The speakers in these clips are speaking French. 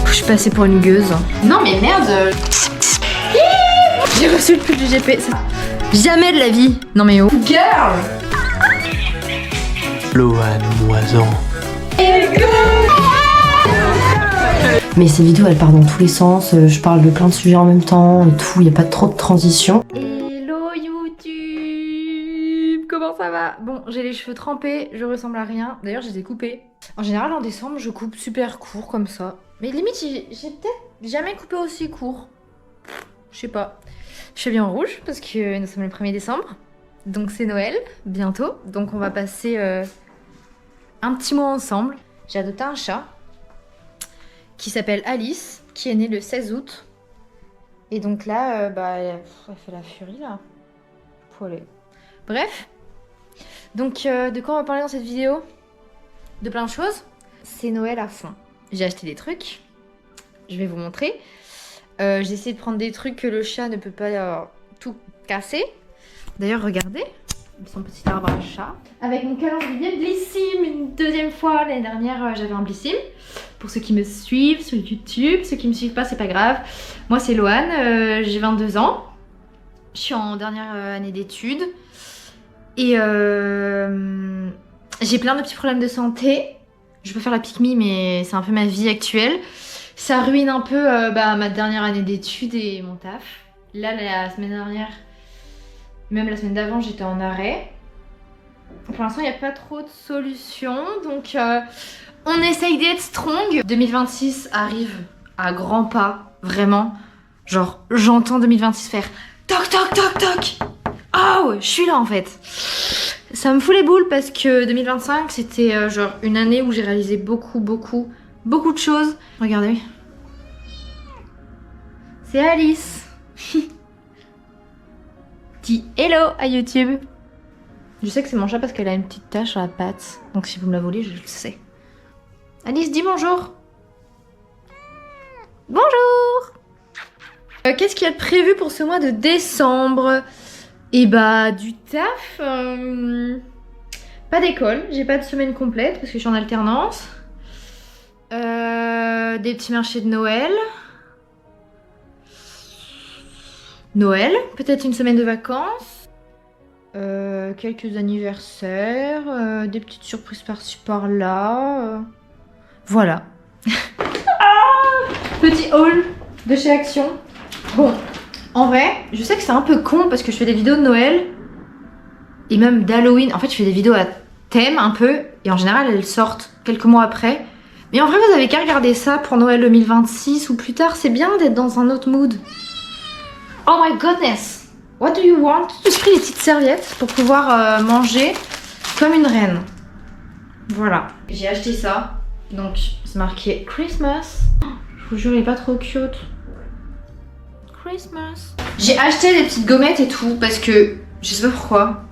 Je suis passée pour une gueuse. Non mais merde. J'ai reçu le pull du GP. Jamais de la vie. Non mais oh. Girl. Loane Moison. Mais ces vidéos elles partent dans tous les sens, je parle de plein de sujets en même temps et tout, il n'y a pas trop de transition. Hello YouTube. Comment ça va? Bon, j'ai les cheveux trempés, je ressemble à rien. D'ailleurs, je les ai coupés. En général, en décembre, je coupe super court comme ça. Mais limite, j'ai peut-être jamais coupé aussi court. Je sais pas. Je suis bien en rouge parce que nous sommes le 1er décembre. Donc c'est Noël, bientôt. Donc on va passer un petit mois ensemble. J'ai adopté un chat qui s'appelle Alice, qui est née le 16 août. Et donc là, elle fait la furie là. Poilée. Bref. Donc de quoi on va parler dans cette vidéo? De plein de choses. C'est Noël à fond. J'ai acheté des trucs. Je vais vous montrer. J'ai essayé de prendre des trucs que le chat ne peut pas tout casser. D'ailleurs, regardez. Son petit arbre à chat. Avec mon calendrier Blissim. Une deuxième fois. L'année dernière, j'avais un Blissim. Pour ceux qui me suivent sur YouTube. Ceux qui me suivent pas, c'est pas grave. Moi, c'est Loane. J'ai 22 ans. Je suis en dernière année d'études. Et j'ai plein de petits problèmes de santé. Je peux faire la pique-me, mais c'est un peu ma vie actuelle. Ça ruine un peu ma dernière année d'études et mon taf. Là, la semaine dernière, même la semaine d'avant, j'étais en arrêt. Pour l'instant, il n'y a pas trop de solutions. Donc, on essaye d'être strong. 2026 arrive à grands pas, vraiment. Genre, j'entends 2026 faire toc toc toc toc. Oh, je suis là en fait. Ça me fout les boules parce que 2025, c'était genre une année où j'ai réalisé beaucoup de choses. Regardez. C'est Alice. Dis hello à YouTube. Je sais que c'est mon chat parce qu'elle a une petite tache sur la patte. Donc si vous me la volez, je le sais. Alice, dis bonjour. Bonjour. Qu'est-ce qu'il y a de prévu pour ce mois de décembre? Et du taf. Pas d'école. J'ai pas de semaine complète parce que je suis en alternance. Des petits marchés de Noël. Peut-être une semaine de vacances. Quelques anniversaires. Des petites surprises par-ci par-là. Voilà. Petit haul de chez Action. Bon, en vrai, je sais que c'est un peu con parce que je fais des vidéos de Noël. Et même d'Halloween. En fait, je fais des vidéos à thème un peu. Et en général, elles sortent quelques mois après. Mais en vrai, vous avez qu'à regarder ça pour Noël 2026 ou plus tard. C'est bien d'être dans un autre mood. Oh my goodness. What do you want? J'ai pris les petites serviettes pour pouvoir manger comme une reine. Voilà. J'ai acheté ça. Donc, c'est marqué Christmas. Je vous jure, il est pas trop cute. Christmas. J'ai acheté des petites gommettes et tout parce que je sais pas pourquoi.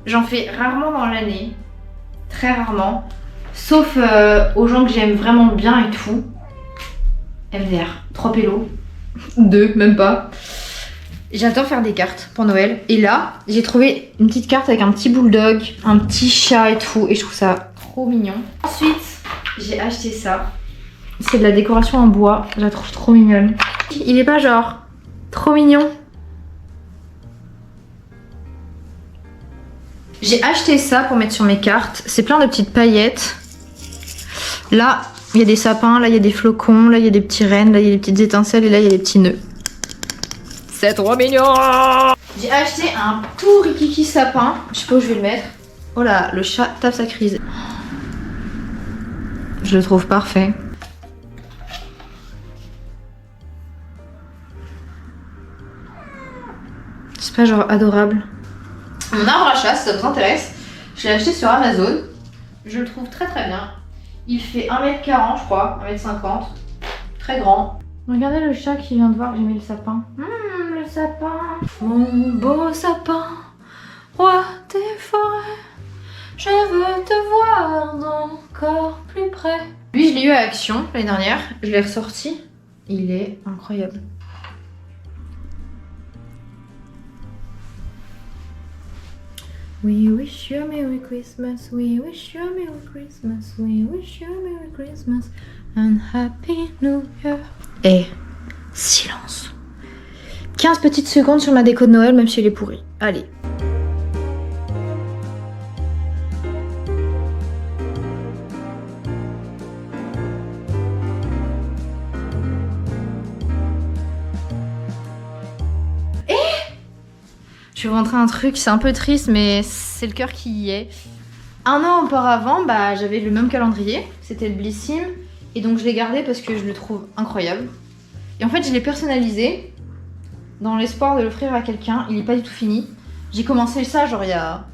J'en fais rarement dans l'année. Très rarement. Sauf aux gens que j'aime vraiment bien et tout. MDR. 3 pélos. 2, même pas. J'adore faire des cartes pour Noël. Et là, j'ai trouvé une petite carte avec un petit bulldog, un petit chat et tout. Et je trouve ça trop mignon. Ensuite, j'ai acheté ça. C'est de la décoration en bois. Je la trouve trop mignonne. Il est pas genre trop mignon. J'ai acheté ça pour mettre sur mes cartes. C'est plein de petites paillettes. Là, il y a des sapins. Là, il y a des flocons. Là, il y a des petits rennes. Là, il y a des petites étincelles. Et là, il y a des petits nœuds. C'est trop mignon. J'ai acheté un tout rikiki sapin. Je sais pas où je vais le mettre. Oh là, le chat tape sa crise. Je le trouve parfait. C'est pas genre adorable. Mon arbre à chat, si ça vous intéresse, je l'ai acheté sur Amazon. Je le trouve très bien. Il fait 1m40 je crois, 1m50. Très grand. Regardez le chat qui vient de voir que j'ai mis le sapin. Le sapin. Mon beau sapin, roi des forêts. Je veux te voir encore plus près. Lui, je l'ai eu à Action l'année dernière. Je l'ai ressorti. Il est incroyable. We wish you a Merry Christmas, we wish you a Merry Christmas, we wish you a Merry Christmas and Happy New Year. Eh, silence. 15 petites secondes sur ma déco de Noël, même si elle est pourrie. Allez. Je vais rentrer un truc, c'est un peu triste, mais c'est le cœur qui y est. Un an auparavant, j'avais le même calendrier, c'était le Blissim, et donc je l'ai gardé parce que je le trouve incroyable. Et en fait, je l'ai personnalisé dans l'espoir de l'offrir à quelqu'un. Il n'est pas du tout fini. J'ai commencé ça genre il y a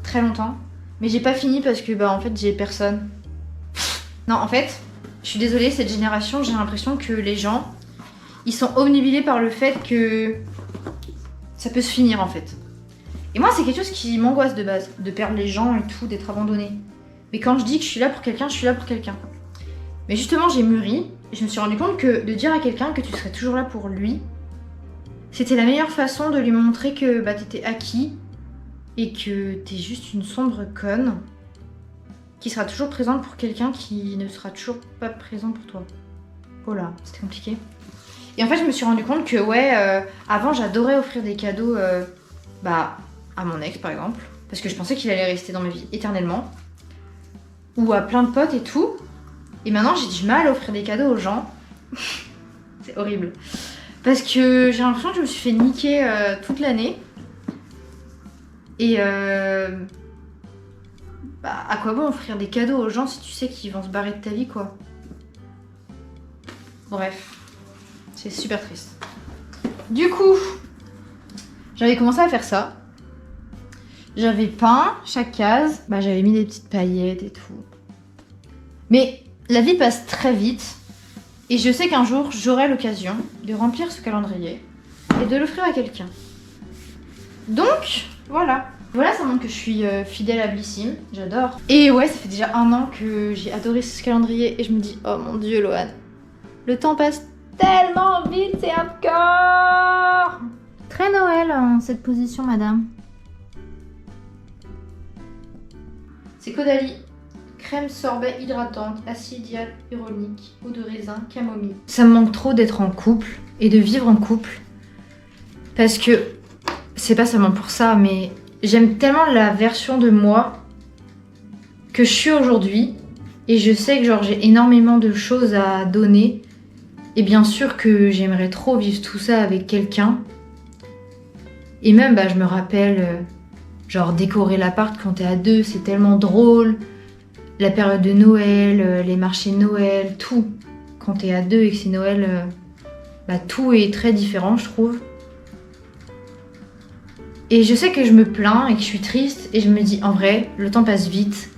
très longtemps, mais j'ai pas fini parce que en fait j'ai personne. Non, en fait, je suis désolée, cette génération, j'ai l'impression que les gens, ils sont obnubilés par le fait que ça peut se finir en fait. Et moi c'est quelque chose qui m'angoisse de base, de perdre les gens et tout, d'être abandonné. Mais quand je dis que je suis là pour quelqu'un, je suis là pour quelqu'un. Mais justement j'ai mûri, et je me suis rendu compte que de dire à quelqu'un que tu serais toujours là pour lui, c'était la meilleure façon de lui montrer que t'étais acquis et que t'es juste une sombre conne qui sera toujours présente pour quelqu'un qui ne sera toujours pas présent pour toi. Oh là, c'était compliqué. Et en fait, je me suis rendu compte que, avant, j'adorais offrir des cadeaux à mon ex, par exemple. Parce que je pensais qu'il allait rester dans ma vie éternellement. Ou à plein de potes et tout. Et maintenant, j'ai du mal à offrir des cadeaux aux gens. C'est horrible. Parce que j'ai l'impression que je me suis fait niquer toute l'année. Et à quoi bon offrir des cadeaux aux gens si tu sais qu'ils vont se barrer de ta vie, quoi. Bref. C'est super triste. Du coup, j'avais commencé à faire ça. J'avais peint chaque case. J'avais mis des petites paillettes et tout. Mais la vie passe très vite. Et je sais qu'un jour, j'aurai l'occasion de remplir ce calendrier et de l'offrir à quelqu'un. Donc, voilà. Voilà, ça montre que je suis fidèle à Blissim. J'adore. Et ouais, ça fait déjà 1 an que j'ai adoré ce calendrier. Et je me dis, oh mon Dieu, Loane. Le temps passe tellement vite, c'est hardcore. Très Noël, cette position, madame. C'est Caudalie. Crème sorbet hydratante, acide hyaluronique, eau de raisin, camomille. Ça me manque trop d'être en couple et de vivre en couple. Parce que, c'est pas seulement pour ça, mais j'aime tellement la version de moi que je suis aujourd'hui. Et je sais que j'ai énormément de choses à donner. Et bien sûr que j'aimerais trop vivre tout ça avec quelqu'un. Et même, je me rappelle, décorer l'appart quand t'es à 2, c'est tellement drôle. La période de Noël, les marchés de Noël, tout. Quand t'es à 2 et que c'est Noël, tout est très différent, je trouve. Et je sais que je me plains et que je suis triste. Et je me dis, en vrai, le temps passe vite.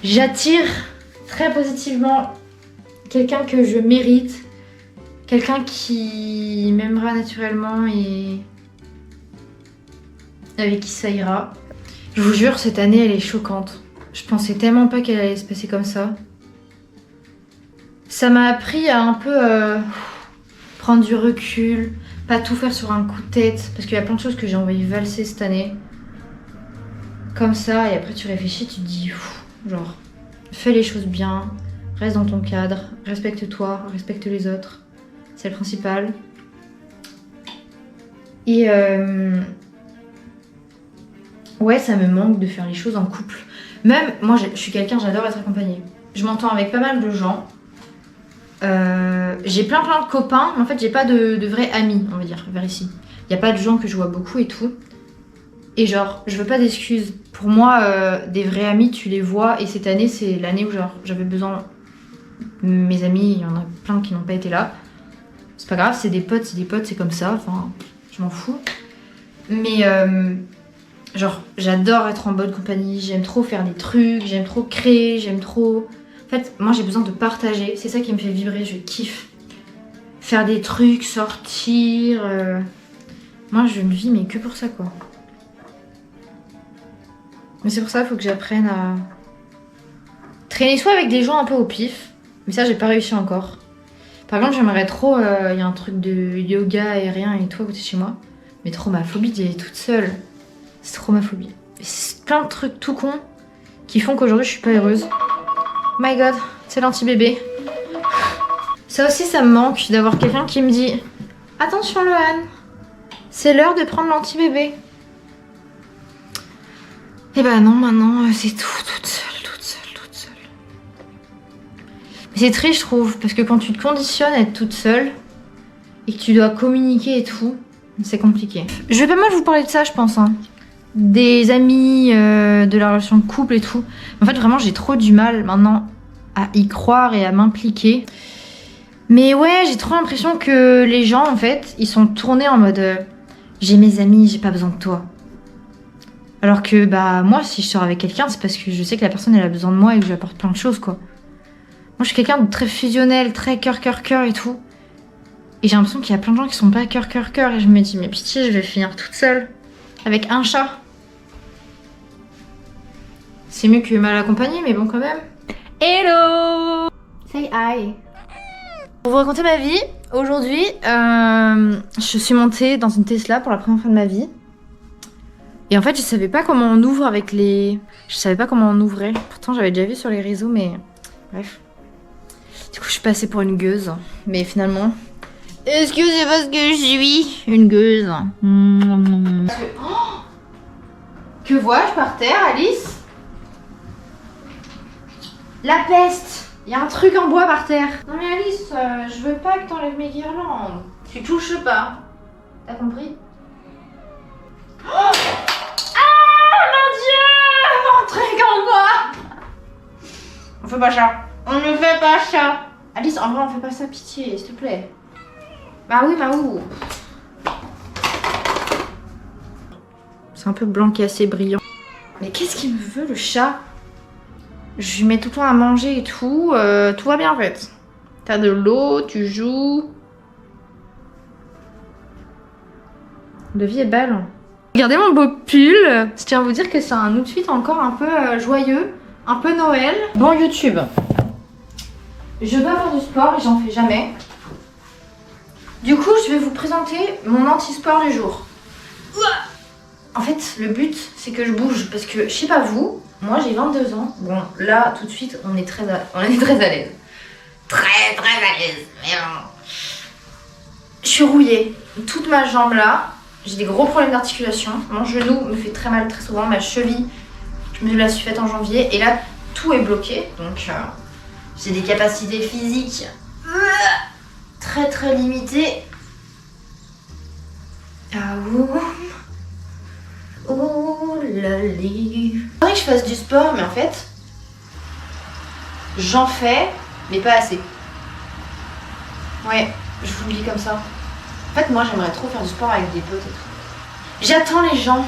J'attire très positivement quelqu'un que je mérite. Quelqu'un qui m'aimera naturellement et avec qui ça ira. Je vous jure, cette année, elle est choquante. Je pensais tellement pas qu'elle allait se passer comme ça. Ça m'a appris à un peu prendre du recul, pas tout faire sur un coup de tête, parce qu'il y a plein de choses que j'ai envoyé valser cette année. Comme ça, et après tu réfléchis, tu te dis, fais les choses bien, reste dans ton cadre, respecte-toi, respecte les autres. C'est le principal. Et ouais, ça me manque de faire les choses en couple. Même, moi je suis quelqu'un, j'adore être accompagnée. Je m'entends avec pas mal de gens. J'ai plein de copains, mais en fait j'ai pas de vrais amis, on va dire, vers ici. Y a pas de gens que je vois beaucoup et tout. Et je veux pas d'excuses. Pour moi, des vrais amis, tu les vois. Et cette année, c'est l'année où j'avais besoin. Mes amis, il y en a plein qui n'ont pas été là. C'est pas grave, c'est des potes, c'est comme ça. Enfin, je m'en fous. Mais j'adore être en bonne compagnie. J'aime trop faire des trucs, j'aime trop créer, j'aime trop... En fait, moi j'ai besoin de partager. C'est ça qui me fait vibrer, je kiffe. Faire des trucs, sortir... Moi je ne vis mais que pour ça, quoi. Mais c'est pour ça qu'il faut que j'apprenne à traîner soit avec des gens un peu au pif, mais ça j'ai pas réussi encore. Par exemple, j'aimerais trop, y a un truc de yoga aérien et tout à côté de chez moi, mais trop ma phobie d'y aller toute seule. C'est trop ma phobie. C'est plein de trucs tout cons qui font qu'aujourd'hui je suis pas heureuse. My god, c'est l'anti-bébé. Ça aussi, ça me manque d'avoir quelqu'un qui me dit « Attention Loane, c'est l'heure de prendre l'anti-bébé. » Et bah non, maintenant c'est toute seule. Mais c'est triste, je trouve, parce que quand tu te conditionnes à être toute seule et que tu dois communiquer et tout, c'est compliqué. Je vais pas mal vous parler de ça, je pense. Hein. Des amis, de la relation de couple et tout. En fait, vraiment, j'ai trop du mal maintenant à y croire et à m'impliquer. Mais ouais, j'ai trop l'impression que les gens, en fait, ils sont tournés en mode j'ai mes amis, j'ai pas besoin de toi. Alors que, bah, moi, si je sors avec quelqu'un, c'est parce que je sais que la personne, elle a besoin de moi et que je lui apporte plein de choses, quoi. Moi, je suis quelqu'un de très fusionnel, très cœur et tout. Et j'ai l'impression qu'il y a plein de gens qui sont pas cœur. Et je me dis, mais pitié, je vais finir toute seule. Avec un chat. C'est mieux que mal accompagné, mais bon, quand même. Hello! Say hi. Pour vous raconter ma vie, aujourd'hui, je suis montée dans une Tesla pour la première fois de ma vie. Et en fait, je savais pas comment on ouvre avec les... Je savais pas comment on ouvrait. Pourtant, j'avais déjà vu sur les réseaux, mais... Bref. Du coup, je suis passée pour une gueuse. Mais finalement... Est-ce que c'est parce que je suis une gueuse? Oh, que vois-je par terre, Alice? La peste! Il y a un truc en bois par terre. Non mais Alice, je veux pas que t'enlèves mes guirlandes. Tu touches pas. T'as compris? Oh, ah mon dieu! Mon truc en bois! On fait pas ça. On ne fait pas ça. Alice, en vrai, on fait pas ça, pitié, s'il te plaît. Bah oui, bah où? C'est un peu blanc cassé, brillant. Mais qu'est-ce qu'il me veut, le chat? Je lui mets tout le temps à manger et tout. Tout va bien, en fait. T'as de l'eau, tu joues. La vie est belle. Regardez mon beau pull. Je tiens à vous dire que c'est un outfit encore un peu joyeux. Un peu Noël. Bon, YouTube. Je veux avoir du sport et j'en fais jamais. Du coup, je vais vous présenter mon anti-sport du jour. En fait, le but, c'est que je bouge. Parce que, je sais pas vous, moi j'ai 22 ans. Bon, là, tout de suite, on est très à l'aise. Très à l'aise. Mais bon. Je suis rouillée. Toute ma jambe là, j'ai des gros problèmes d'articulation. Mon genou me fait très mal très souvent. Ma cheville, je me la suis faite en janvier. Et là, tout est bloqué. Donc, j'ai des capacités physiques très limitées. Ah ouh. Oh là là. C'est vrai que je fasse du sport, mais en fait, j'en fais, mais pas assez. Ouais, je vous le dis comme ça. En fait, moi, j'aimerais trop faire du sport avec des potes et tout. J'attends les gens.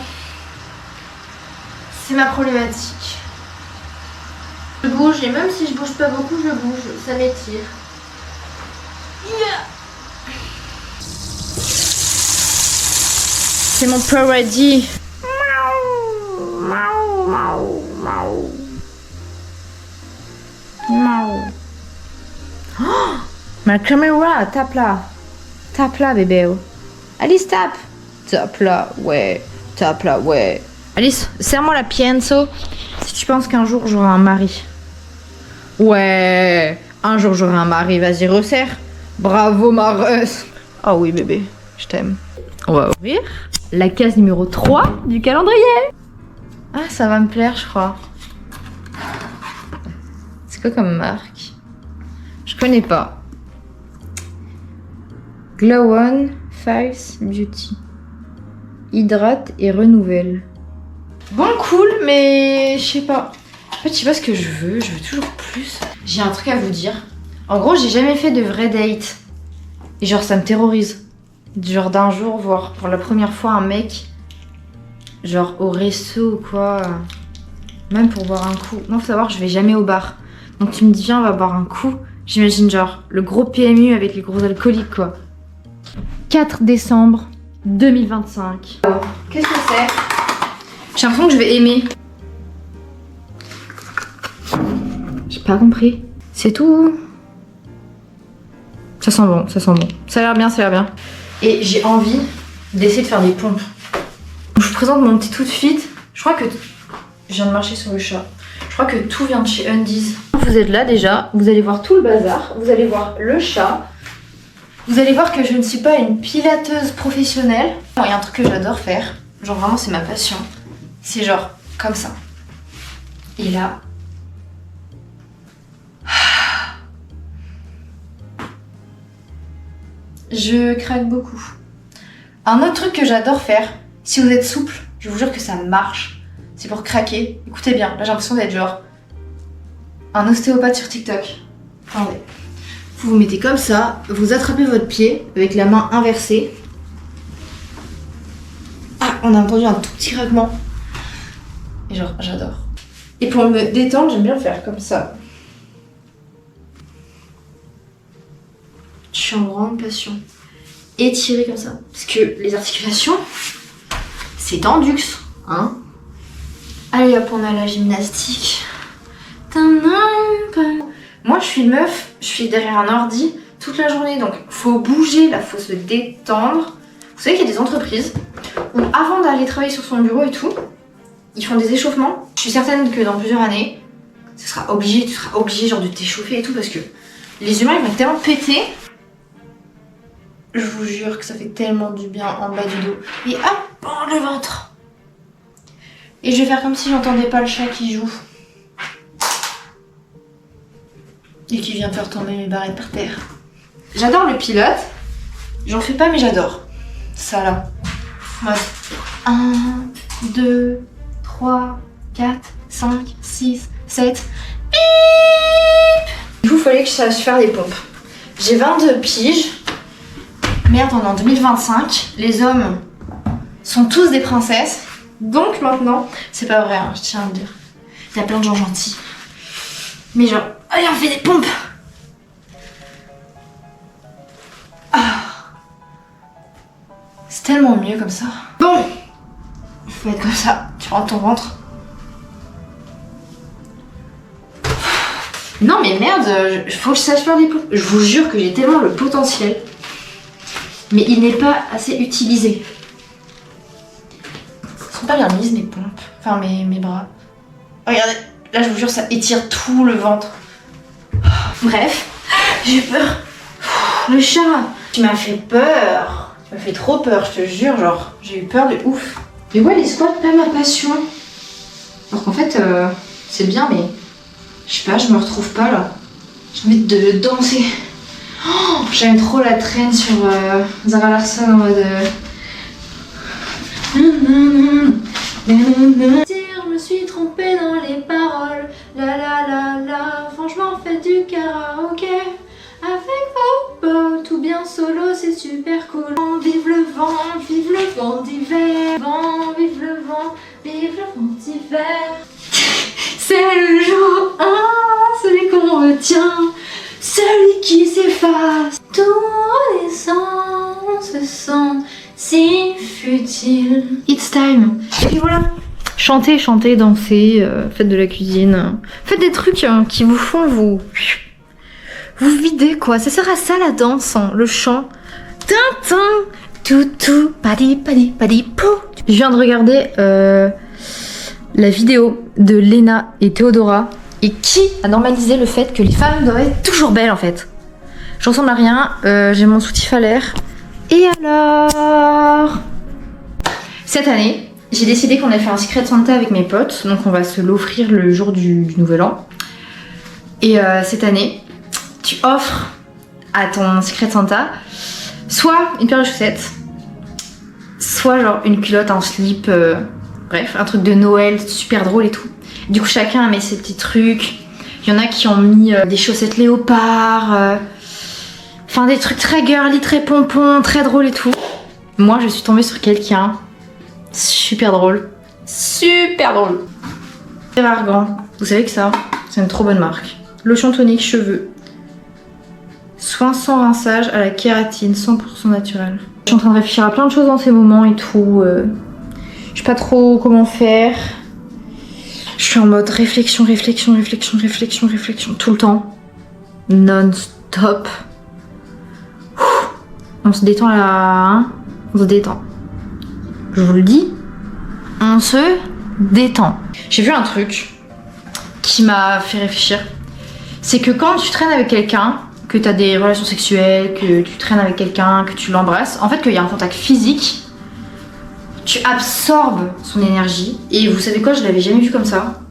C'est ma problématique. Je bouge, et même si je bouge pas beaucoup, je bouge. Ça m'étire. C'est mon paradis. Oh, ma caméra, tape là bébé. Alice, tape là, ouais. Alice, serre-moi la pienso si tu penses qu'un jour j'aurai un mari. Ouais, un jour j'aurai un mari, vas-y resserre. Bravo ma reuse. Oh oui bébé, je t'aime. On va ouvrir la case numéro 3 du calendrier. Ah, ça va me plaire, je crois. C'est quoi comme marque? Je connais pas. Glow On Face Beauty. Hydrate et renouvelle. Bon, cool, mais je sais pas. En fait, je sais pas ce que je veux toujours plus. J'ai un truc à vous dire. En gros, j'ai jamais fait de vrai date. Et genre, ça me terrorise. Genre d'un jour, voir pour la première fois un mec, genre au resto ou quoi, même pour boire un coup. Non, faut savoir, je vais jamais au bar. Donc tu me dis, viens, on va boire un coup. J'imagine genre le gros PMU avec les gros alcooliques, quoi. 4 décembre 2025. Qu'est-ce que c'est? J'ai l'impression que je vais aimer. J'ai pas compris. C'est tout. Ça sent bon. Ça a l'air bien. Et j'ai envie d'essayer de faire des pompes. Je vous présente mon petit outfit Je crois que... Je viens de marcher sur le chat. Je crois que tout vient de chez Undies. Vous êtes là déjà, vous allez voir tout le bazar, vous allez voir le chat. Vous allez voir que je ne suis pas une pilateuse professionnelle. Il y a un truc que j'adore faire, genre vraiment c'est ma passion. C'est genre comme ça. Et là... Je craque beaucoup. Un autre truc que j'adore faire, si vous êtes souple, je vous jure que ça marche. C'est pour craquer. Écoutez bien, là j'ai l'impression d'être genre un ostéopathe sur TikTok. Attendez. Vous vous mettez comme ça, vous attrapez votre pied avec la main inversée. Ah, on a entendu un tout petit craquement. Et genre, j'adore. Et pour me détendre, j'aime bien le faire comme ça. Je suis en grande passion. Étirer comme ça. Parce que les articulations, c'est tendux, hein. Allez hop, on a la gymnastique. Moi, je suis une meuf, je suis derrière un ordi toute la journée, donc faut bouger, là, faut se détendre. Vous savez qu'il y a des entreprises où avant d'aller travailler sur son bureau et tout, ils font des échauffements. Je suis certaine que dans plusieurs années, tu seras obligé genre de t'échauffer et tout, parce que les humains, ils vont être tellement pétés. Je vous jure que ça fait tellement du bien en bas du dos. Et hop, le ventre. Et je vais faire comme si j'entendais pas le chat qui joue. Et qui vient faire tomber mes barrettes par terre. J'adore le pilote. J'en fais pas mais j'adore. Ça là. Mode 1, 2, 3, 4, 5, 6, 7. Bip. Du coup, il fallait que je sache faire des pompes. J'ai 22 piges. Merde, on est en 2025. Les hommes sont tous des princesses. Donc maintenant, c'est pas vrai, hein, je tiens à le dire. Il y a plein de gens gentils. Mais genre, allez, on fait des pompes. Ah. C'est tellement mieux comme ça. Bon, faut être comme ça. Tu rentres ton ventre. Non mais merde, faut que je sache faire des pompes. Je vous jure que j'ai tellement le potentiel. Mais il n'est pas assez utilisé. Ils sont pas bien mises mes pompes. Enfin mes bras. Regardez, là je vous jure ça étire tout le ventre. Bref, j'ai peur. Le chat, tu m'as fait peur. Tu m'as fait trop peur, je te jure, genre j'ai eu peur de ouf. Mais ouais, les squats, pas ma passion. Alors qu'en fait, c'est bien, mais je sais pas, je me retrouve pas là. J'ai envie de danser. Oh, j'aime trop la traîne sur Zara Larsson en mode. Je me suis trompée dans les paroles. La la la la. Franchement, faites du karaoké. Avec vos potes ou bien solo, c'est super cool. Vive le vent d'hiver. Vive le vent d'hiver. C'est le jour 1, celui qu'on retient. Celui qui s'efface, tout redescend, se sent si futile. It's time. Et puis voilà. Chantez, dansez, faites de la cuisine. Faites des trucs qui vous font vous vider quoi. Ça sert à ça la danse, hein, le chant. Tintin, toutou, padi pou. Je viens de regarder la vidéo de Léna et Théodora. Et qui a normalisé le fait que les femmes doivent être toujours belles en fait. Je ressemble à rien, j'ai mon soutif à l'air. Et alors, cette année, j'ai décidé qu'on allait faire un Secret Santa avec mes potes. Donc on va se l'offrir le jour du nouvel an. Et cette année, tu offres à ton Secret Santa soit une paire de chaussettes, soit genre une culotte, un slip, bref, un truc de Noël super drôle et tout. Du coup, chacun met ses petits trucs. Il y en a qui ont mis des chaussettes léopard. Enfin, des trucs très girly, très pompons, très drôles et tout. Moi, je suis tombée sur quelqu'un. Super drôle. Super drôle. Argan. Vous savez que ça, c'est une trop bonne marque. Lotion tonique cheveux. Soin sans rinçage à la kératine, 100% naturel. Je suis en train de réfléchir à plein de choses dans ces moments et tout. Je sais pas trop comment faire. Je suis en mode réflexion tout le temps. Non-stop. On se détend là, hein. On se détend. Je vous le dis. On se détend. J'ai vu un truc qui m'a fait réfléchir. C'est que quand tu traînes avec quelqu'un, que tu as des relations sexuelles, que tu traînes avec quelqu'un, que tu l'embrasses, en fait qu'il y a un contact physique, tu absorbes son énergie. Et vous savez quoi, je l'avais jamais vu comme ça.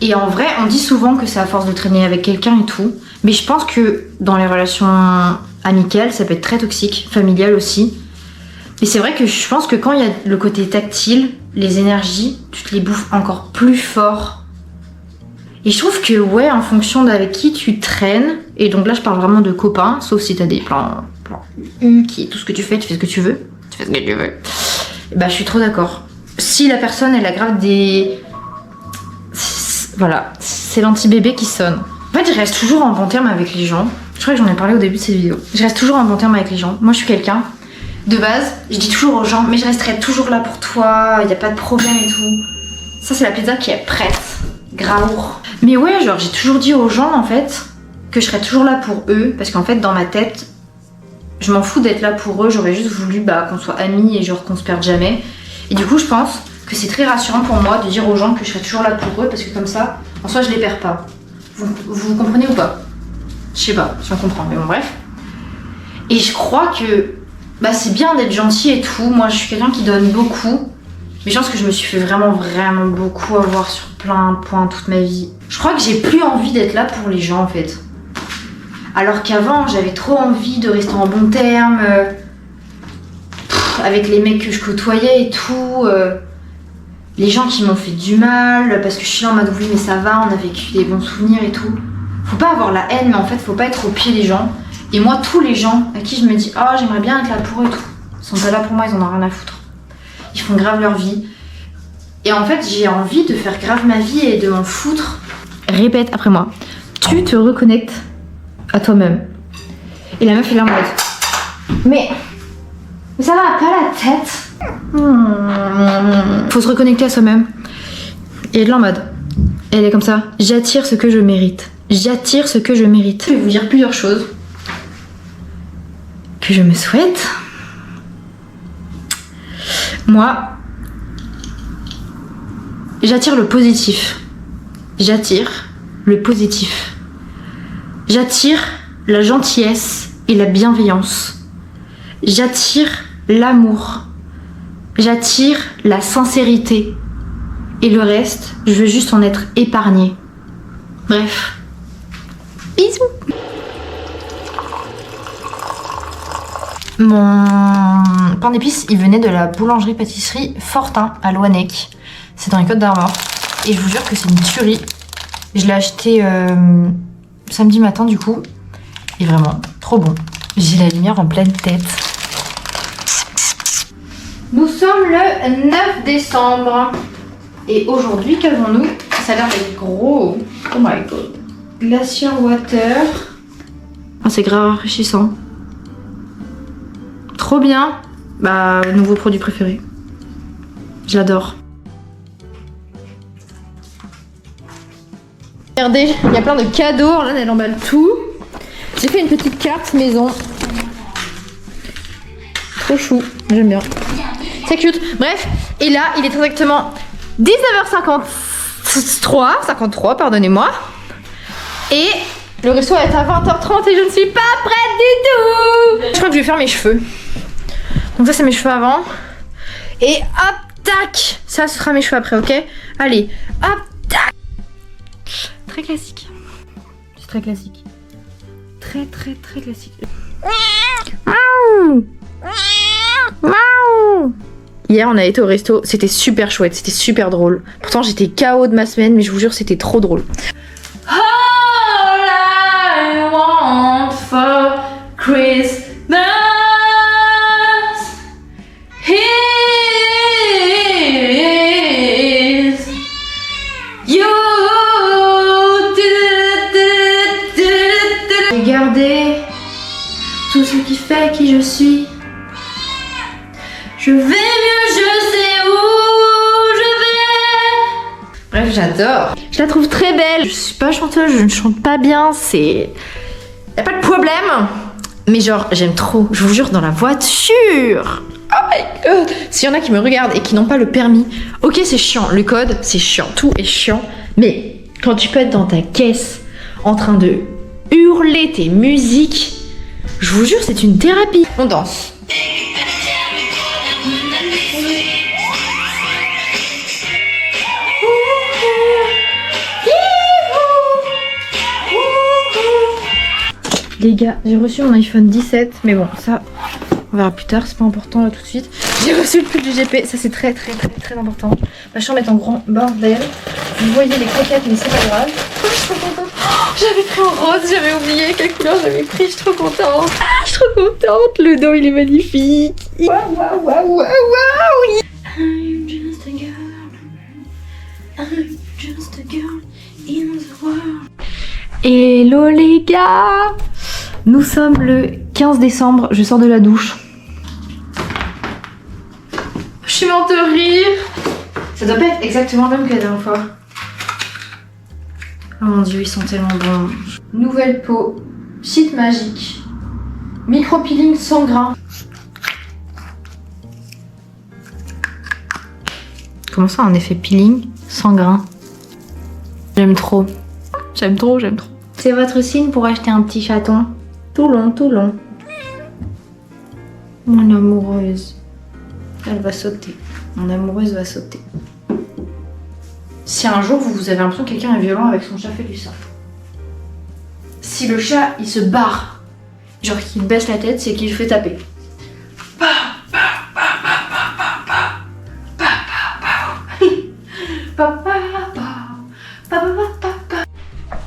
Et en vrai, on dit souvent que c'est à force de traîner avec quelqu'un et tout. Mais je pense que dans les relations amicales, ça peut être très toxique, familiales aussi. Et c'est vrai que je pense que quand il y a le côté tactile, les énergies, tu te les bouffes encore plus fort. Et je trouve que ouais, en fonction d'avec qui tu traînes, et donc là je parle vraiment de copains, sauf si t'as des plans qui tout ce que tu fais ce que tu veux. Tu fais ce que tu veux. Et bah je suis trop d'accord. Si la personne elle a grave des... Voilà, c'est l'anti-bébé qui sonne. En fait je reste toujours en bon terme avec les gens. Je crois que j'en ai parlé au début de cette vidéo. Je reste toujours en bon terme avec les gens. Moi je suis quelqu'un, de base, je dis toujours aux gens, mais je resterai toujours là pour toi, y a pas de problème et tout. Ça c'est la pizza qui est prête. Graour. Mais ouais, genre j'ai toujours dit aux gens en fait que je serais toujours là pour eux, parce qu'en fait dans ma tête, je m'en fous d'être là pour eux, j'aurais juste voulu qu'on soit amis et genre qu'on se perde jamais. Et du coup je pense que c'est très rassurant pour moi de dire aux gens que je serai toujours là pour eux, parce que comme ça, en soi je les perds pas. Vous comprenez ou pas? Je sais pas si on comprend, mais bon bref. Et je crois que c'est bien d'être gentil et tout, moi je suis quelqu'un qui donne beaucoup. Mais je pense que je me suis fait vraiment beaucoup avoir sur plein de points toute ma vie. Je crois que j'ai plus envie d'être là pour les gens en fait. Alors qu'avant j'avais trop envie de rester en bon terme, avec les mecs que je côtoyais et tout. Les gens qui m'ont fait du mal, parce que je suis là en mode oui mais ça va, on a vécu des bons souvenirs et tout. Faut pas avoir la haine, mais en fait faut pas être au pied des gens. Et moi tous les gens à qui je me dis oh j'aimerais bien être là pour eux et tout, ils sont pas là pour moi, ils en ont rien à foutre. Ils font grave leur vie. Et en fait, j'ai envie de faire grave ma vie et de m'en foutre. Répète après moi. Tu te reconnectes à toi-même. Et la meuf est là en mode Mais ça va pas la tête. Faut se reconnecter à soi-même. Et elle est là en mode elle est comme ça. J'attire ce que je mérite. J'attire ce que je mérite. Je vais vous dire plusieurs choses que je me souhaite. Moi, j'attire le positif. J'attire le positif. J'attire la gentillesse et la bienveillance. J'attire l'amour. J'attire la sincérité. Et le reste, je veux juste en être épargnée. Bref. Bisous. Mon pain d'épices, il venait de la boulangerie-pâtisserie Fortin à Loanec. C'est dans les Côtes d'Armor. Et je vous jure que c'est une tuerie. Je l'ai acheté samedi matin du coup. Et vraiment, trop bon. J'ai la lumière en pleine tête. Nous sommes le 9 décembre. Et aujourd'hui, qu'avons-nous? Ça a l'air d'être gros. Oh my god. Glacier Water. Ah, c'est grave rafraîchissant. Trop bien. Nouveau produit préféré. Je l'adore. Regardez, il y a plein de cadeaux. Là, elle emballe tout. J'ai fait une petite carte maison. Trop chou. J'aime bien. C'est cute. Bref. Et là, il est exactement 19h53, pardonnez-moi. Et le resto va être à 20h30 et je ne suis pas prête du tout. Je crois que je vais faire mes cheveux. Donc ça c'est mes cheveux avant. Et hop, tac. Ça ce sera mes cheveux après, ok? Allez, hop, tac. Très classique. C'est très classique. Très classique. Miaou. Miaou. Hier on a été au resto, c'était super chouette, c'était super drôle. Pourtant j'étais KO de ma semaine, mais je vous jure c'était trop drôle. All I want for Christmas is you. Regardez tout ce qui fait qui je suis. Je vais mieux, je sais où je vais. Bref, j'adore. Je la trouve très belle. Je suis pas chanteuse, je ne chante pas bien, c'est... Y'a pas de problème. Mais genre, j'aime trop. Je vous jure, dans la voiture. Oh my god. S'il y en a qui me regardent et qui n'ont pas le permis, ok c'est chiant, le code c'est chiant, tout est chiant, mais quand tu peux être dans ta caisse en train de hurler tes musiques, je vous jure c'est une thérapie. On danse. Les gars, j'ai reçu mon iPhone 17, mais bon, ça, on verra plus tard, c'est pas important là tout de suite. J'ai reçu le pull du GP, ça c'est très important. Ma chambre est en grand bordel. Vous voyez les croquettes, mais c'est pas grave. Oh, je suis trop contente. Oh, j'avais pris en rose, j'avais oublié quelle couleur j'avais pris, je suis trop contente. Je suis trop contente, le dos il est magnifique. Waouh, waouh, waouh, waouh. I'm just a girl. I'm just a girl in the world. Hello les gars! Nous sommes le 15 décembre, je sors de la douche. Je suis morte de rire. Ça doit pas être exactement le même que la dernière fois. Oh mon dieu, ils sont tellement bons. Nouvelle peau, sheet magique, micro-peeling sans grain. Comment ça, un effet peeling sans grain? J'aime trop. J'aime trop. C'est votre signe pour acheter un petit chaton. Tout long. Mon amoureuse. Elle va sauter. Mon amoureuse va sauter. Si un jour vous avez l'impression que quelqu'un est violent avec son chat, faites-lui ça. Si le chat il se barre, genre qu'il baisse la tête, c'est qu'il le fait taper.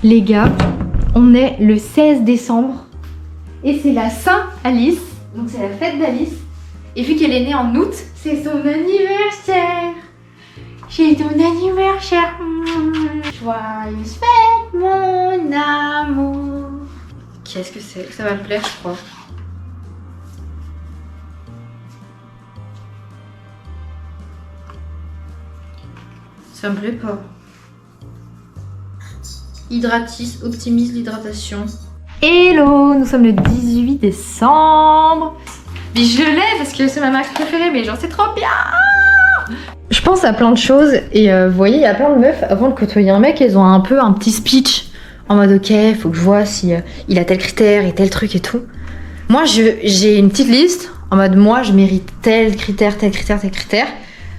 Les gars, on est le 16 décembre et c'est la Saint-Alice, donc c'est la fête d'Alice. Et vu qu'elle est née en août, c'est son anniversaire. C'est ton anniversaire. Joyeuse fête, mon amour. Qu'est-ce que c'est? Ça va me plaire, je crois. Ça me plaît pas. Hydratis, optimise l'hydratation. Hello, nous sommes le 18 décembre. Puis je l'ai parce que c'est ma marque préférée, mais genre c'est trop bien. Je pense à plein de choses et vous voyez, il y a plein de meufs, avant de côtoyer un mec, elles ont un peu un petit speech en mode ok, faut que je vois si il a tel critère et tel truc et tout. Moi, j'ai une petite liste en mode moi, je mérite tel critère.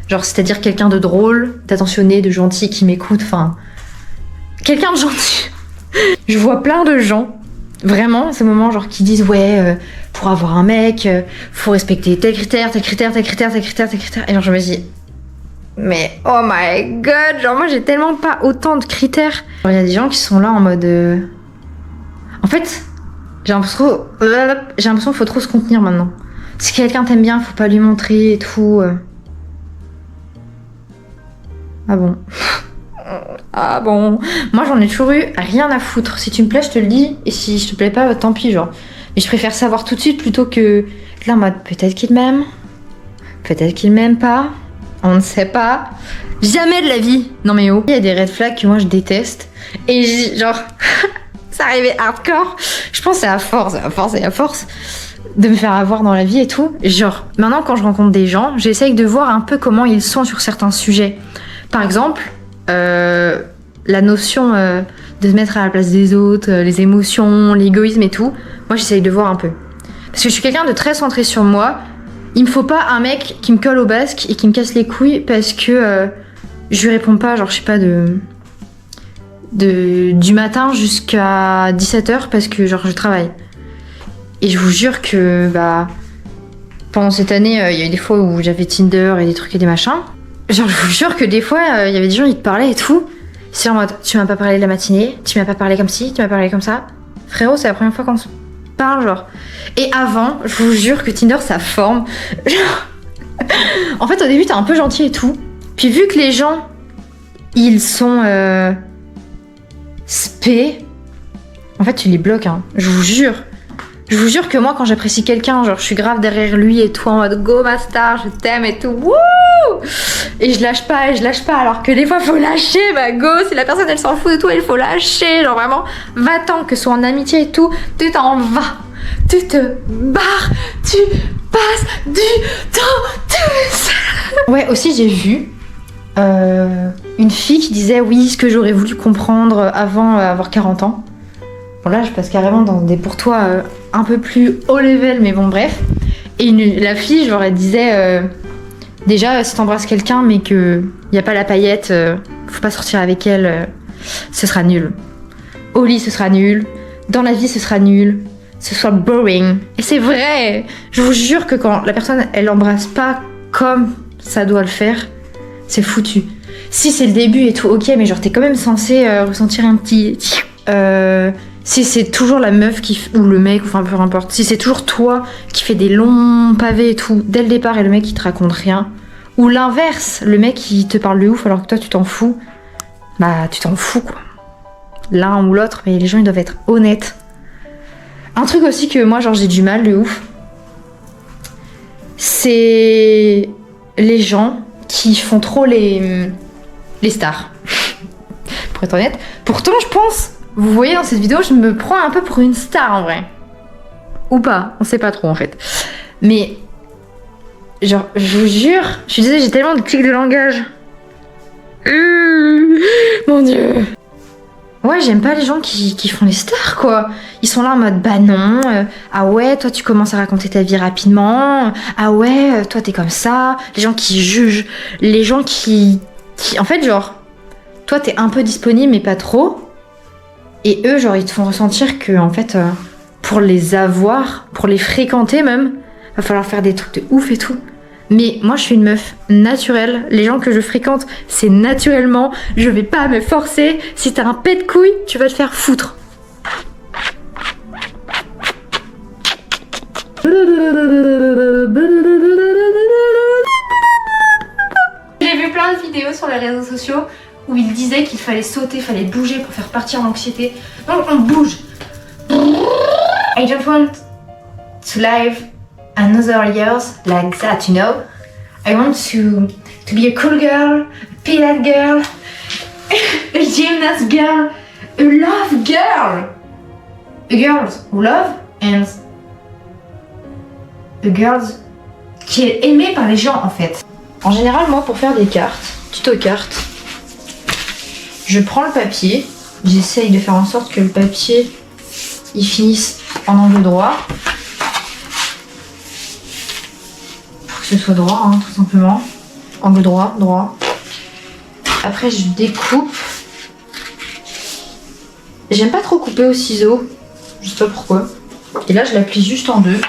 Genre, c'est-à-dire quelqu'un de drôle, d'attentionné, de gentil, qui m'écoute, enfin... Quelqu'un de gentil. Je vois plein de gens, vraiment, à ce moment, genre, qui disent ouais, pour avoir un mec, faut respecter tel critère. Et genre, je me dis, mais oh my god, genre, moi, j'ai tellement pas autant de critères. Il y a des gens qui sont là en mode... En fait, j'ai l'impression qu'il faut trop se contenir maintenant. Si quelqu'un t'aime bien, faut pas lui montrer et tout. Ah bon? Ah bon? Moi j'en ai toujours eu rien à foutre. Si tu me plais, je te le dis. Et si je te plais pas, tant pis, genre. Mais je préfère savoir tout de suite plutôt que là en mode peut-être qu'il m'aime, peut-être qu'il m'aime pas. On ne sait pas. Jamais de la vie. Non mais oh. Il y a des red flags que moi je déteste. Et genre, ça arrivait hardcore. Je pense que c'est à force de me faire avoir dans la vie et tout. Genre, maintenant quand je rencontre des gens, j'essaye de voir un peu comment ils sont sur certains sujets. Par exemple, la notion de se mettre à la place des autres, les émotions, l'égoïsme et tout, moi j'essaye de voir un peu. Parce que je suis quelqu'un de très centré sur moi. Il me faut pas un mec qui me colle au basque et qui me casse les couilles parce que je lui réponds pas, genre je sais pas, du matin jusqu'à 17h parce que genre je travaille. Et je vous jure que pendant cette année, il y a eu des fois où j'avais Tinder et des trucs et des machins. Genre, je vous jure que des fois, il y avait des gens qui te parlaient et tout. C'est en mode, tu m'as pas parlé de la matinée, tu m'as pas parlé comme ci, tu m'as parlé comme ça. Frérot, c'est la première fois qu'on se parle, genre. Et avant, je vous jure que Tinder, ça forme. Genre... En fait, au début, t'es un peu gentil et tout. Puis vu que les gens, ils sont spé, en fait, tu les bloques, hein. Je vous jure. Je vous jure que moi, quand j'apprécie quelqu'un, genre, je suis grave derrière lui et tout, en mode go ma star, je t'aime et tout. Wouh! Et je lâche pas, alors que des fois, faut lâcher, ma go. Si la personne, elle s'en fout de toi, il faut lâcher. Genre, vraiment, va-t'en, que ce soit en amitié et tout, tu t'en vas. Tu te barres, tu passe du temps tout seul. Ouais, aussi j'ai vu une fille qui disait oui, ce que j'aurais voulu comprendre avant avoir 40 ans. Bon là je passe carrément dans des pour toi un peu plus haut level, mais bon bref. Et la fille genre elle disait déjà si t'embrasses quelqu'un mais que y a pas la paillette, faut pas sortir avec elle, ce sera nul. Au lit ce sera nul, dans la vie ce sera nul, ce sera boring. Et c'est vrai, je vous jure que quand la personne elle embrasse pas comme ça doit le faire, c'est foutu. Si c'est le début et tout, ok, mais genre t'es quand même censé ressentir un petit... si c'est toujours la meuf ou le mec, enfin peu importe, si c'est toujours toi qui fais des longs pavés et tout, dès le départ et le mec il te raconte rien, ou l'inverse, le mec il te parle de ouf alors que toi tu t'en fous, bah tu t'en fous quoi. L'un ou l'autre, mais les gens ils doivent être honnêtes. Un truc aussi que moi genre j'ai du mal de ouf, c'est les gens qui font trop les stars. Pour être honnête. Pourtant, je pense, vous voyez dans cette vidéo, je me prends un peu pour une star en vrai. Ou pas, on sait pas trop en fait. Mais, genre, je vous jure, je suis désolée, j'ai tellement de tics de langage. Mon Dieu. Ouais, j'aime pas les gens qui font les stars, quoi. Ils sont là en mode, bah non, ah ouais, toi tu commences à raconter ta vie rapidement, ah ouais, toi t'es comme ça. Les gens qui jugent, les gens qui... En fait, genre, toi t'es un peu disponible mais pas trop. Et eux, genre, ils te font ressentir que, en fait, pour les avoir, pour les fréquenter même, va falloir faire des trucs de ouf et tout. Mais moi je suis une meuf naturelle, les gens que je fréquente c'est naturellement, je vais pas me forcer, si t'as un pet de couille tu vas te faire foutre. J'ai vu plein de vidéos sur les réseaux sociaux où ils disaient qu'il fallait sauter, il fallait bouger pour faire partir l'anxiété. Donc on bouge. I don't want to live another years like that, you know. I want to be a cool girl, a pilot girl, a gymnast girl, a love girl. A girl who love and a girl qui est aimée par les gens en fait. En général, moi pour faire des cartes, tuto cartes, je prends le papier, j'essaye de faire en sorte que le papier il finisse en angle droit. Que ce soit droit, hein, tout simplement. Angle droit, droit. Après, je découpe. J'aime pas trop couper au ciseau. Je sais pas pourquoi. Et là, je la plie juste en deux.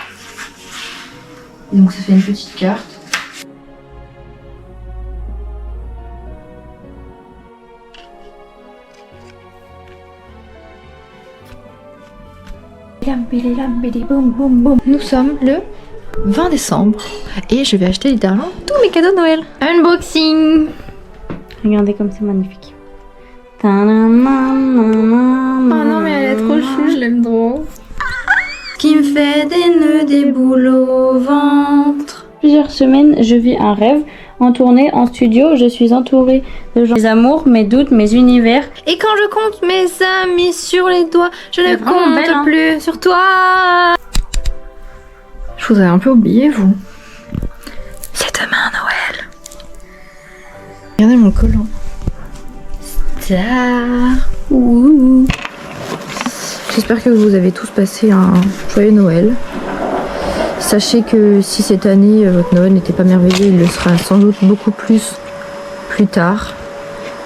Et donc, ça fait une petite carte. Nous sommes le 20 décembre et je vais acheter littéralement tous mes cadeaux de Noël. Unboxing. Regardez comme c'est magnifique. Oh non mais elle est trop chou, je l'aime trop. Qui me fait des nœuds, des boules au ventre. Plusieurs semaines, je vis un rêve. En tournée, en studio, je suis entourée de gens. Mes amours, mes doutes, mes univers. Et quand je compte mes amis sur les doigts, je ne compte belle, hein. plus sur toi. Je vous ai un peu oublié, vous. C'est demain Noël. Regardez mon collant. Star. Ouh. J'espère que vous avez tous passé un joyeux Noël. Sachez que si cette année votre Noël n'était pas merveilleux, il le sera sans doute beaucoup plus tard.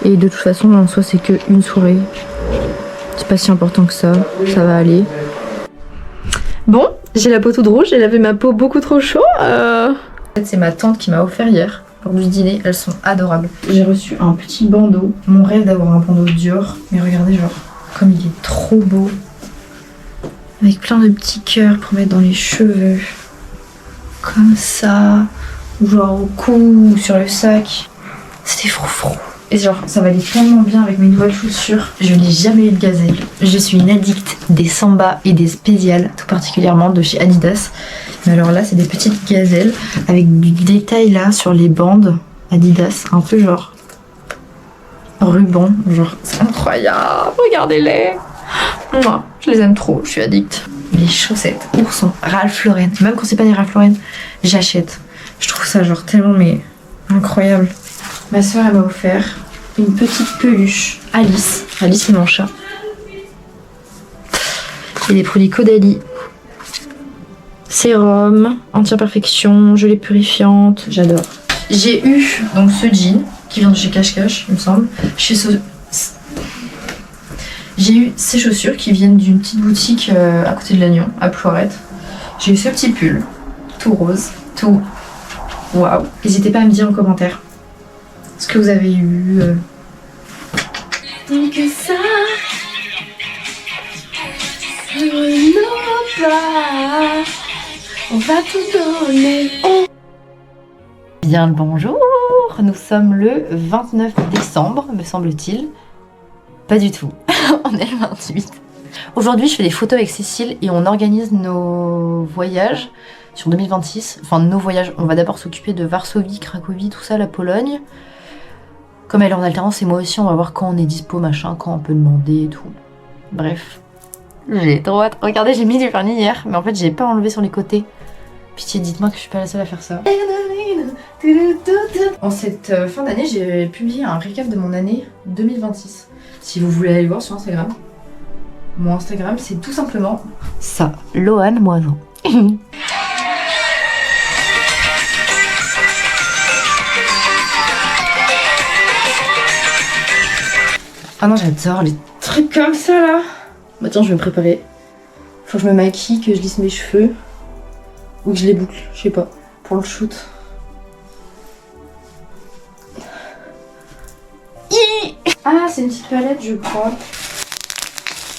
Et de toute façon, en soi, c'est qu'une soirée. C'est pas si important que ça. Ça va aller. Bon, j'ai la peau toute rouge, j'ai lavé ma peau beaucoup trop chaud. En fait, c'est ma tante qui m'a offert hier lors du dîner. Elles sont adorables. J'ai reçu un petit bandeau. Mon rêve d'avoir un bandeau Dior. Mais regardez, genre, comme il est trop beau. Avec plein de petits cœurs pour mettre dans les cheveux. Comme ça. Ou genre au cou ou sur le sac. C'était froufrou. Et genre, ça va aller tellement bien avec mes nouvelles chaussures. Je n'ai jamais eu de gazelle. Je suis une addict des Samba et des Spécial, tout particulièrement de chez Adidas. Mais alors là, c'est des petites gazelles avec du détail là sur les bandes Adidas. Un peu genre ruban. Genre, c'est incroyable. Regardez-les. Moi, je les aime trop. Je suis addict. les chaussettes ourson Ralph Lauren. Même quand c'est pas des Ralph Lauren, j'achète. Je trouve ça genre tellement mais incroyable. Ma soeur elle m'a offert une petite peluche. Alice c'est mon chat. Et des produits Caudalie. Sérum, anti-imperfection, gelée purifiante, j'adore. J'ai eu donc ce jean qui vient de chez Cache Cache, il me semble. J'ai eu ces chaussures qui viennent d'une petite boutique à côté de Lannion, à Ploirette. J'ai eu ce petit pull, tout rose, tout waouh. N'hésitez pas à me dire en commentaire ce que vous avez eu. Donc ça, on va tout donner. Bien le bonjour, nous sommes le 29 décembre, me semble-t-il. Pas du tout, on est le 28. Aujourd'hui, je fais des photos avec Cécile et on organise nos voyages sur 2026. Enfin, nos voyages, on va d'abord s'occuper de Varsovie, Cracovie, tout ça, la Pologne. Comme elle est en alternance et moi aussi, on va voir quand on est dispo, machin, quand on peut demander et tout. Bref, j'ai trop hâte. Regardez, j'ai mis du vernis hier, mais en fait, j'ai pas enlevé sur les côtés. Pitié, dites-moi que je suis pas la seule à faire ça. En cette fin d'année, j'ai publié un récap de mon année 2026. Si vous voulez aller voir sur Instagram. Mon Instagram, c'est tout simplement ça, Loane Moisan. Ah non, j'adore les trucs comme ça là. Bah tiens, je vais me préparer. Faut que je me maquille, que je lisse mes cheveux. Ou que je les boucle, je sais pas. Pour le shoot. Ah, c'est une petite palette, je crois.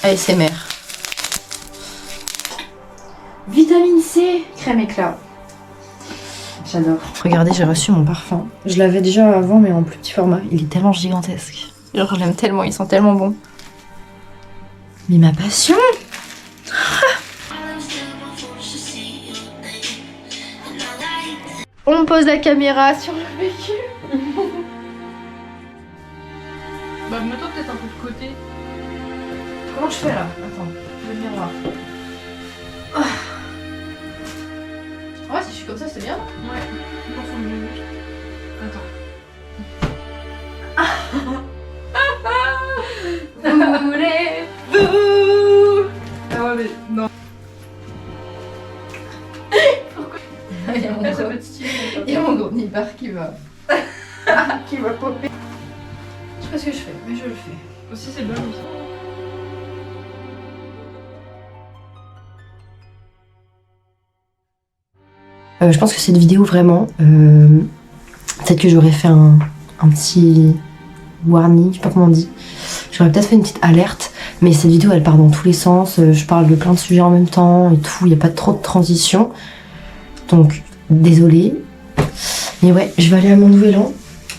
ASMR. Vitamine C, crème éclat. J'adore. Regardez, j'ai reçu mon parfum. Je l'avais déjà avant, mais en plus petit format. Il est tellement gigantesque. Genre, j'aime tellement, ils sont tellement bons. Mais ma passion. On pose la caméra sur le véhicule. Bah, mets-toi peut-être un peu de côté. Comment je fais là? Attends, le miroir. Ah. Ouais, si je suis comme ça, c'est bien. Ouais, je pense qu'on est mieux. Attends. Voulez-vous? Ah ouais, mais non. Pourquoi? Il y a mon Ça gros- va être stylé. il y a mon gros nibar qui va qui va popper. Je sais pas ce que je fais, mais je le fais. Aussi, c'est bien comme ça. Je pense que cette vidéo vraiment, peut-être que j'aurais fait un petit warning, je sais pas comment on dit. J'aurais peut-être fait une petite alerte, mais cette vidéo elle part dans tous les sens. Je parle de plein de sujets en même temps et tout, il n'y a pas trop de transition. Donc désolée. Mais ouais, je vais aller à mon nouvel an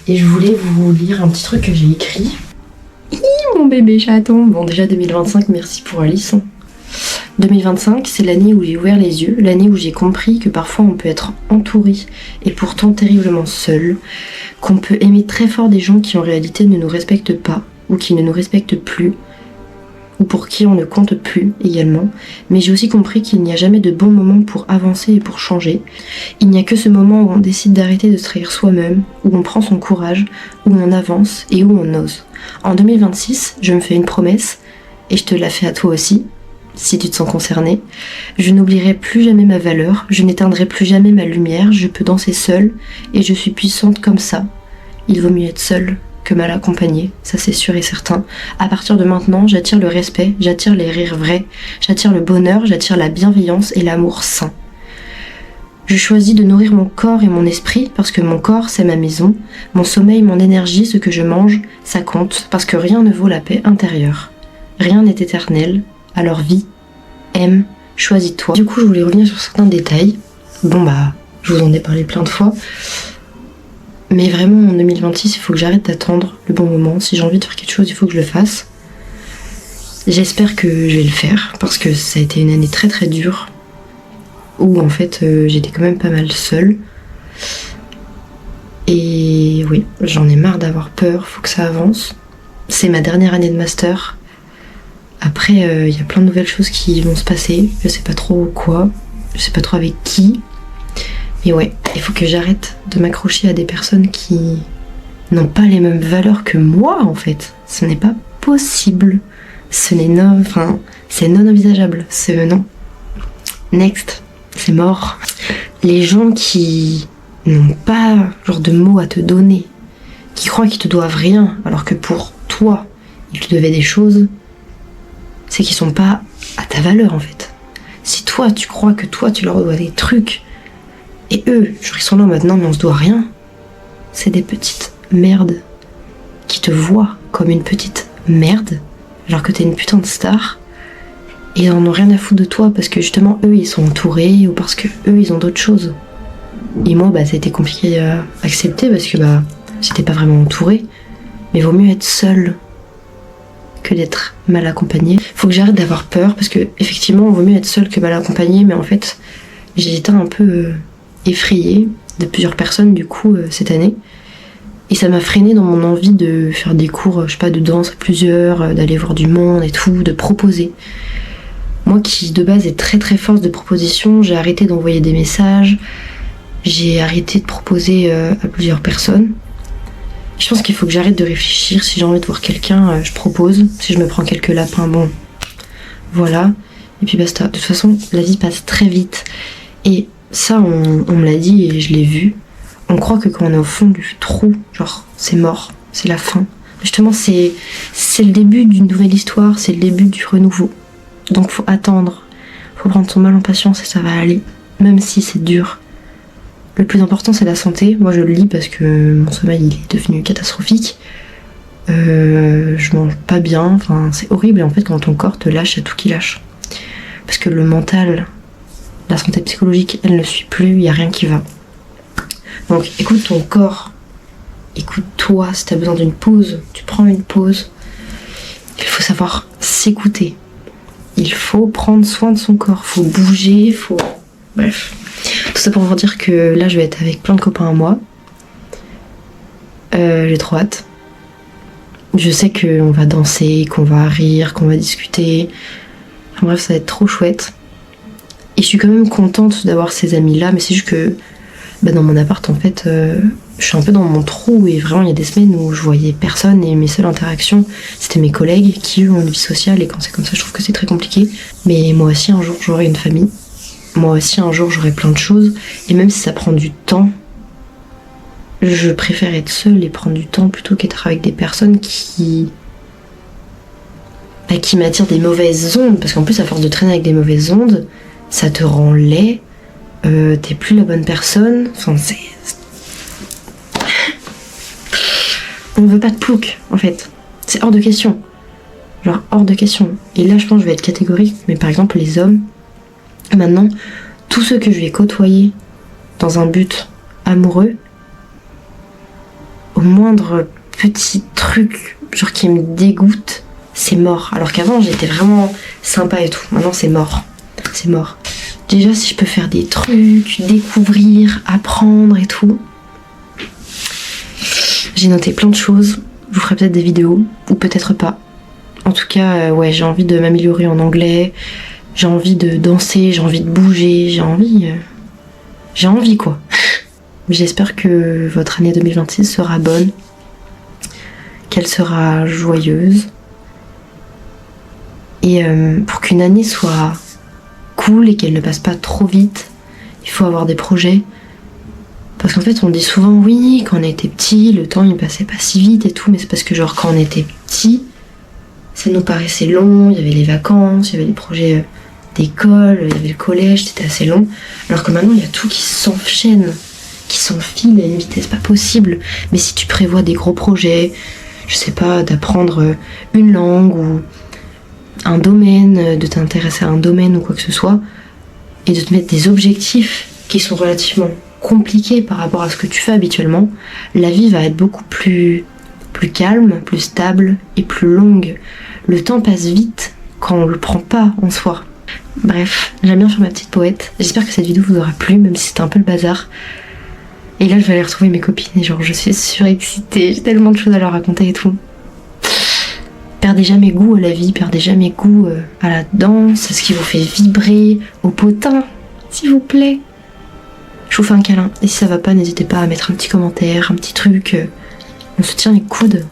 et je voulais vous lire un petit truc que j'ai écrit. Mon bébé chaton. Bon déjà 2025, merci pour Alice. 2025, c'est l'année où j'ai ouvert les yeux, l'année où j'ai compris que parfois on peut être entouré et pourtant terriblement seul, qu'on peut aimer très fort des gens qui en réalité ne nous respectent pas ou qui ne nous respectent plus, ou pour qui on ne compte plus également, mais j'ai aussi compris qu'il n'y a jamais de bon moment pour avancer et pour changer. Il n'y a que ce moment où on décide d'arrêter de se trahir soi-même, où on prend son courage, où on avance et où on ose. En 2026, je me fais une promesse, et je te la fais à toi aussi, si tu te sens concerné. Je n'oublierai plus jamais ma valeur, je n'éteindrai plus jamais ma lumière, je peux danser seule, et je suis puissante comme ça. Il vaut mieux être seule que mal accompagnée, ça c'est sûr et certain. À partir de maintenant, j'attire le respect, j'attire les rires vrais, j'attire le bonheur, j'attire la bienveillance et l'amour sain. Je choisis de nourrir mon corps et mon esprit parce que mon corps c'est ma maison, mon sommeil, mon énergie, ce que je mange, ça compte parce que rien ne vaut la paix intérieure. Rien n'est éternel, alors vis, aime, choisis-toi. Du coup, je voulais revenir sur certains détails. Bon bah, je vous en ai parlé plein de fois. Mais vraiment, en 2026, il faut que j'arrête d'attendre le bon moment. Si j'ai envie de faire quelque chose, il faut que je le fasse. J'espère que je vais le faire, parce que ça a été une année très très dure, où en fait, j'étais quand même pas mal seule. Et oui, j'en ai marre d'avoir peur, faut que ça avance. C'est ma dernière année de master. Après, il y a plein de nouvelles choses qui vont se passer. Je sais pas trop quoi, je sais pas trop avec qui. Mais ouais, il faut que j'arrête de m'accrocher à des personnes qui n'ont pas les mêmes valeurs que moi en fait. Ce n'est pas possible. C'est non envisageable. Non. Next, c'est mort. Les gens qui n'ont pas genre de mots à te donner, qui croient qu'ils te doivent rien, alors que pour toi, ils te devaient des choses, c'est qu'ils sont pas à ta valeur en fait. Si toi, tu crois que toi, tu leur dois des trucs, et eux, genre ils sont là maintenant, mais on se doit rien, c'est des petites merdes qui te voient comme une petite merde, alors que t'es une putain de star, et ils en ont rien à foutre de toi parce que justement eux ils sont entourés ou parce que eux ils ont d'autres choses. Et moi ça a été compliqué à accepter parce que j'étais pas vraiment entourée, mais vaut mieux être seule que d'être mal accompagnée. Faut que j'arrête d'avoir peur parce que effectivement vaut mieux être seule que mal accompagnée, mais en fait j'ai été un peu effrayée de plusieurs personnes du coup cette année. Et ça m'a freinée dans mon envie de faire des cours, je sais pas, de danse à plusieurs, d'aller voir du monde et tout, de proposer. Moi qui de base est très très force de proposition, j'ai arrêté d'envoyer des messages, j'ai arrêté de proposer à plusieurs personnes. Je pense qu'il faut que j'arrête de réfléchir, si j'ai envie de voir quelqu'un, je propose. Si je me prends quelques lapins, bon, voilà. Et puis basta. De toute façon, la vie passe très vite. Et ça, on me l'a dit et je l'ai vu. On croit que quand on est au fond du trou, genre c'est mort, c'est la fin. Justement, c'est le début d'une nouvelle histoire, c'est le début du renouveau. Donc faut attendre, faut prendre son mal en patience et ça va aller, même si c'est dur. Le plus important c'est la santé. Moi je le lis parce que mon sommeil il est devenu catastrophique. Je mange pas bien, enfin c'est horrible et en fait quand ton corps te lâche, il y a tout qui lâche. Parce que le mental, la santé psychologique, elle ne suit plus, il n'y a rien qui va. Donc écoute ton corps, écoute-toi, si t'as besoin d'une pause, tu prends une pause. Il faut savoir s'écouter. Il faut prendre soin de son corps, faut bouger, faut... Bref. Tout ça pour vous dire que là je vais être avec plein de copains à moi. J'ai trop hâte. Je sais qu'on va danser, qu'on va rire, qu'on va discuter. Enfin bref, ça va être trop chouette. Et je suis quand même contente d'avoir ces amis là, mais c'est juste que dans mon appart en fait, je suis un peu dans mon trou et vraiment il y a des semaines où je voyais personne et mes seules interactions c'était mes collègues qui eux ont une vie sociale et quand c'est comme ça je trouve que c'est très compliqué. Mais moi aussi un jour j'aurai une famille, moi aussi un jour j'aurai plein de choses et même si ça prend du temps, je préfère être seule et prendre du temps plutôt qu'être avec des personnes qui m'attirent des mauvaises ondes, parce qu'en plus à force de traîner avec des mauvaises ondes ça te rend laid. T'es plus la bonne personne, enfin c'est... On veut pas de plouc en fait, c'est hors de question, genre hors de question. Et là je pense que je vais être catégorique, mais par exemple les hommes, maintenant, tous ceux que je vais côtoyer dans un but amoureux, au moindre petit truc genre qui me dégoûte, c'est mort. Alors qu'avant j'étais vraiment sympa et tout, maintenant c'est mort, c'est mort. Déjà si je peux faire des trucs, découvrir, apprendre et tout. J'ai noté plein de choses, je vous ferai peut-être des vidéos, ou peut-être pas. En tout cas, ouais, j'ai envie de m'améliorer en anglais, j'ai envie de danser, j'ai envie de bouger, j'ai envie quoi. J'espère que votre année 2026 sera bonne, qu'elle sera joyeuse. Et pour qu'une année soit cool et qu'elle ne passe pas trop vite, il faut avoir des projets. Parce qu'en fait on dit souvent oui, quand on était petit, le temps il passait pas si vite et tout, mais c'est parce que genre quand on était petit, ça nous paraissait long, il y avait les vacances, il y avait les projets d'école, il y avait le collège, c'était assez long. Alors que maintenant il y a tout qui s'enchaîne, qui s'enfile à une vitesse pas possible. Mais si tu prévois des gros projets, je sais pas, d'apprendre une langue ou un domaine, de t'intéresser à un domaine ou quoi que ce soit, et de te mettre des objectifs qui sont relativement compliqués par rapport à ce que tu fais habituellement, la vie va être beaucoup plus calme, plus stable et plus longue. Le temps passe vite quand on le prend pas en soi. Bref, j'aime bien faire ma petite poète. J'espère que cette vidéo vous aura plu, même si c'était un peu le bazar. Et là je vais aller retrouver mes copines et genre je suis surexcitée, j'ai tellement de choses à leur raconter et tout. Perdez jamais goût à la vie, perdez jamais goût à la danse, à ce qui vous fait vibrer, au potin, s'il vous plaît. Je vous fais un câlin. Et si ça va pas, n'hésitez pas à mettre un petit commentaire, un petit truc. On se tient les coudes.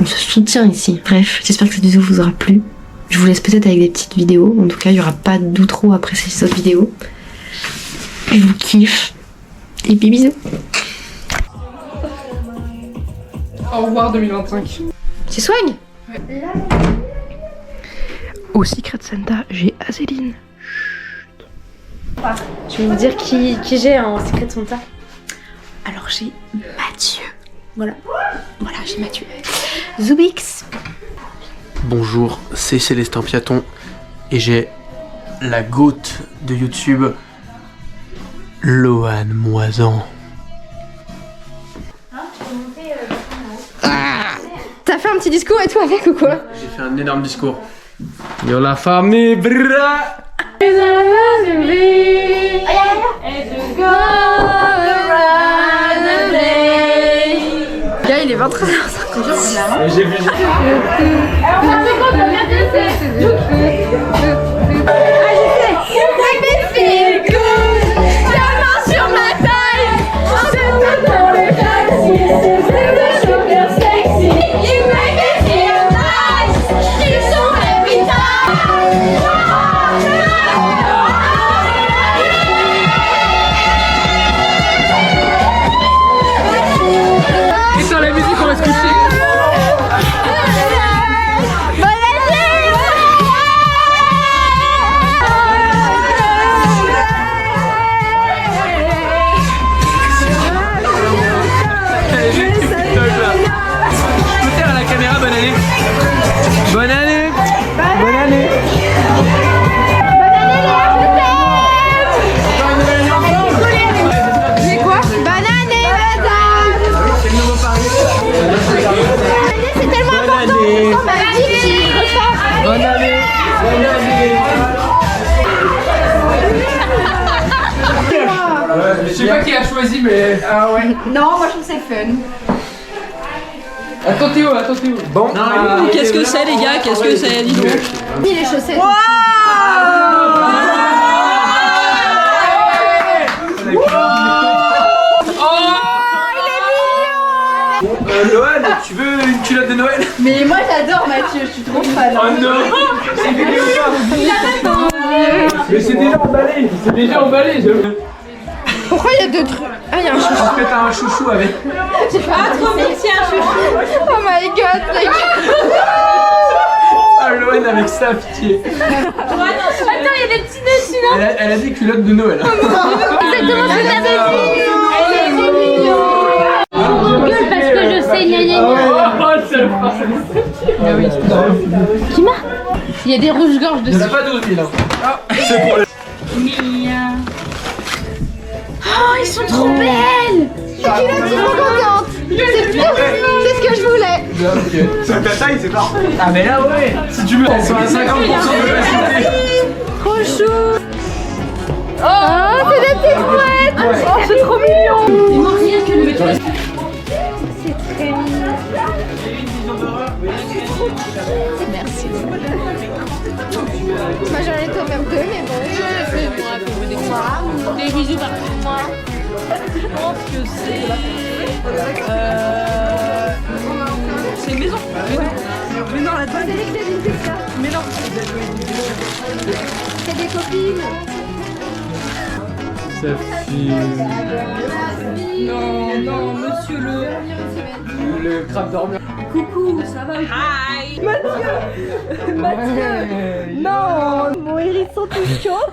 On se soutient ici. Bref, j'espère que cette vidéo vous aura plu. Je vous laisse peut-être avec des petites vidéos. En tout cas, il n'y aura pas d'outro après ces autres vidéos. Je vous kiffe. Et puis bisous. Au revoir 2025. C'est swag. Au Secret Santa, j'ai Azéline. Je vais vous dire qui j'ai en Secret Santa. Alors j'ai Mathieu. Voilà, j'ai Mathieu. Zoubix. Bonjour, c'est Célestin Piaton et j'ai la goutte de YouTube, Loane Moisan. T'as fait un petit discours et tout avec ou quoi? J'ai fait un énorme discours. Yo la famille, bra. Gars, il est 23h50. J'ai vu. Bonne année! Bonne année! C'est quoi? Bonne année, madame! C'est le nouveau pari! C'est tellement important! On m'a dit qu'il repart! Bonne année! Bonne année! Je sais pas qui a choisi, mais. Ah ouais. Non, moi je trouve c'est fun. Attends Théo. Bon, Qu'est-ce que c'est les gars? Qu'est-ce que c'est? Dis donc. Mis les chaussettes. Loane, tu veux une culotte de Noël? Mais moi j'adore Mathieu, je suis trop fan. Oh non! C'est vidéo pas! Mais c'est déjà emballé, j'avoue. Pourquoi il y a deux trucs? Ah, il y a un chouchou. En fait, t'as un chouchou avec. Ah, trop merci un chouchou. Oh my god, Ah, Loane avec ça, pitié. Attends, il y a des petits dessus là. Elle a dit culotte de Noël. Exactement ce que t'avais dit. Elle est trop mignon. Gueule parce que je sais, gna gna gna. Qui m'a? Il y a des rouges-gorges Il y en dessus. a pas 12 000. C'est pour le. Oh, ils sont trop belles. Les culottes sont trop contentes. C'est ce que je voulais. Ok. C'est ta taille, c'est parfait. Ah, mais là, ouais. Si tu veux, elles sont à 50% de capacité. Trop chou. Oh, c'est des petites fouettes. Oh, c'est trop mignon. Il manque rien que le métro. Merci. Moi j'en ai quand même deux, mais bon. Des bisous partout. Je pense que c'est une maison. Mais non, là-dedans. C'est les clés d'une ça. Mais non. C'est des copines. Non, monsieur Le crabe dormeur. Coucou, ça va? Hi. Non, bon, ils sont tous chauds.